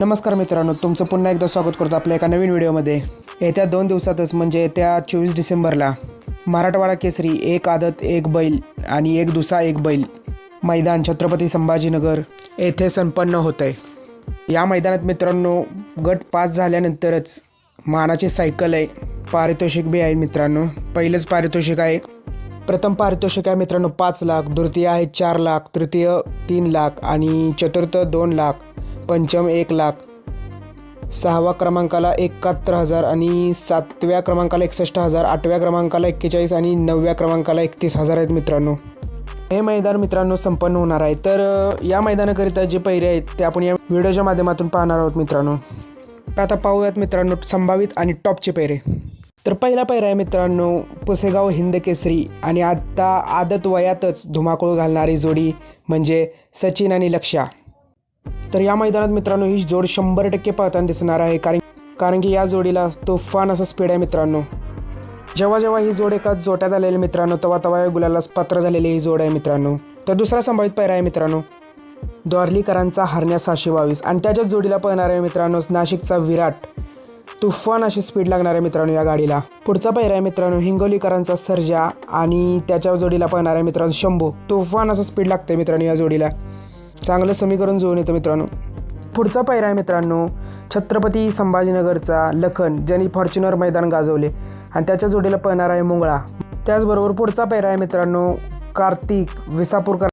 नमस्कार मित्रांनो, तुमचं पुन्हा एकदा स्वागत करतो आपल्या एका नवीन व्हिडिओमध्ये। येत्या 2 दिवसातच म्हणजे येत्या 24 डिसेंबरला मराठवाडा केसरी एक आदत एक बैल आणि एक दुसा एक बैल मैदान छत्रपती संभाजीनगर येथे संपन्न होत आहे। या मैदानात मित्रांनो गट 5 झाल्यानंतरच मानाची सायकल आहे, पारितोषिक बी आहे मित्रांनो। पहिलेच पारितोषिक आहे, प्रथम पारितोषिक आहे मित्रांनो 5 लाख, द्वितीय आहे 4 लाख, तृतीय 3 लाख आणि चतुर्थ 2 लाख, पंचम 1 लाख, 6व्या क्रमांकाला 71,000 आणि 7व्या क्रमांकाला 61,000, 8व्या क्रमांकाला 41 आणि 9व्या क्रमांकाला 31,000 आहेत मित्रांनो। हे मैदान मित्रांनो संपन्न होणार आहे। तर या मैदानाकरिता जे पैरे आहेत ते आपण या व्हिडिओच्या माध्यमातून पाहणार आहोत मित्रांनो। आता पाहूयात मित्रांनो संभावित आणि टॉपचे पैरे। तर पहिला पैरा आहे मित्रांनो पुसेगाव हिंद केसरी आणि आता आदत वयातच धुमाकूळ घालणारी जोडी म्हणजे सचिन आणि लक्ष्या। तर या मैदानात मित्रांनो ही जोड 100% पळताना दिसणार आहे, कारण की या जोडीला तुफान असं स्पीड आहे मित्रांनो। जेव्हा ही जोड एकाच जोट्यात आलेली मित्रांनो तेव्हा गुलालास पात्र झालेली ही जोड आहे मित्रांनो। तर दुसरा संभावित पैरा आहे मित्रांनो द्वारलीकरांचा हरण्या 622 आणि त्याच्याच जोडीला पळणार आहे मित्रांनो नाशिकचा विराट। तुफान अशी स्पीड लागणार आहे मित्रांनो या गाडीला। पुढचा पैरा आहे मित्रांनो हिंगोलीकरांचा सर्जा आणि त्याच्या जोडीला पळणार आहे मित्रांनो शंभू। तुफान असं स्पीड लागते मित्रांनो या जोडीला, चांगलं समीकरण जुळून येतं मित्रांनो। पुढचा पैरा आहे मित्रांनो छत्रपती संभाजीनगरचा लखन, ज्यांनी फॉर्च्युनर मैदान गाजवले आणि त्याच्या जोडीला पळणार आहे मुंगळा। त्याचबरोबर पुढचा पैरा आहे मित्रांनो कार्तिक विसापूरकर